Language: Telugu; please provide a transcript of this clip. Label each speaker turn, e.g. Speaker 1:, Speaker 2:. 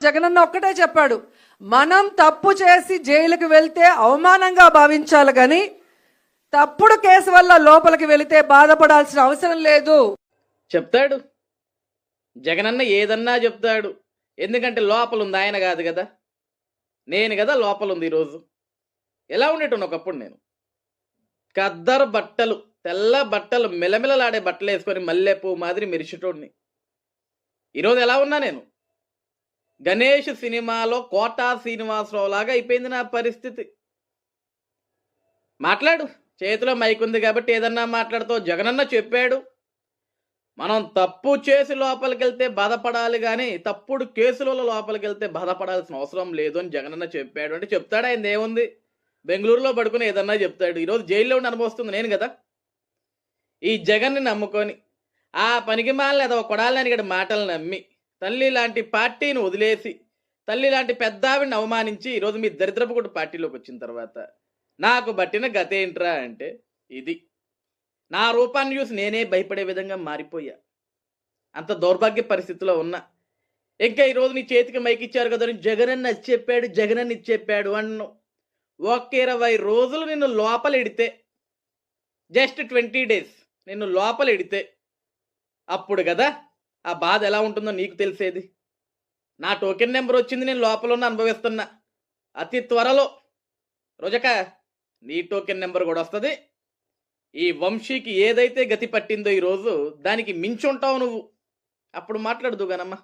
Speaker 1: జగనన్న ఒక్కటే చెప్పాడు, మనం తప్పు చేసి జైలుకి వెళ్తే అవమానంగా భావించాలి కానీ తప్పుడు కేసు వల్ల లోపలికి వెళితే బాధపడాల్సిన అవసరం లేదు
Speaker 2: చెప్తాడు. జగనన్న ఏదన్నా చెప్తాడు. ఎందుకంటే లోపల ఉంది ఆయన కాదు కదా, నేను కదా లోపల ఉంది. ఈరోజు ఎలా ఉండేటోను ఒకప్పుడు నేను కద్దరు బట్టలు, తెల్ల బట్టలు, మిలమిలలాడే బట్టలు వేసుకొని మల్లెపూ మాదిరి మెరిచేటోడిని. ఈరోజు ఎలా ఉన్నా నేను గణేష్ సినిమాలో కోటా శ్రీనివాసరావు లాగా అయిపోయింది నా పరిస్థితి. మాట్లాడు, చేతిలో మైక్ ఉంది కాబట్టి ఏదన్నా మాట్లాడుతావు. జగనన్న చెప్పాడు, మనం తప్పు చేసి లోపలికి వెళ్తే బాధపడాలి కానీ తప్పుడు కేసులలో లోపలికి వెళ్తే బాధపడాల్సిన అవసరం లేదు అని జగనన్న చెప్పాడు. అంటే చెప్తాడు, ఆయన ఏముంది, బెంగళూరులో పడుకుని ఏదన్నా చెప్తాడు. ఈరోజు జైల్లో ఉండి అనుభవిస్తుంది నేను కదా. ఈ జగన్ని నమ్ముకొని ఆ పనికి మాలని అదో కొడాలని గడి మాటలు నమ్మి తల్లి లాంటి పార్టీని వదిలేసి తల్లి లాంటి పెద్దావిడిని అవమానించి ఈరోజు మీ దరిద్రపు కూడా పార్టీలోకి వచ్చిన తర్వాత నాకు బట్టిన గత ఏంట్రా అంటే ఇది. నా రూపాన్ని చూసి నేనే భయపడే విధంగా మారిపోయా. అంత దౌర్భాగ్య పరిస్థితిలో ఉన్నా. ఇంకా ఈరోజు నీ చేతికి మైక్ ఇచ్చారు కదా, జగనన్న అది చెప్పాడు, జగనన్న ఇది చెప్పాడు అన్ను. ఒక 20 రోజులు నిన్ను లోపల ఎడితే, జస్ట్ 20 days నిన్ను లోపల ఎడితే అప్పుడు కదా ఆ బాధ ఎలా ఉంటుందో నీకు తెలిసేది. నా టోకెన్ నెంబర్ వచ్చింది, నేను లోపల ఉన్న అనుభవిస్తున్నా. అతి త్వరలో రోజక నీ టోకెన్ నెంబర్ కూడా వస్తుంది. ఈ వంశీకి ఏదైతే గతి పట్టిందో ఈరోజు దానికి మించి ఉంటావు నువ్వు. అప్పుడు మాట్లాడదు గానమ్మా.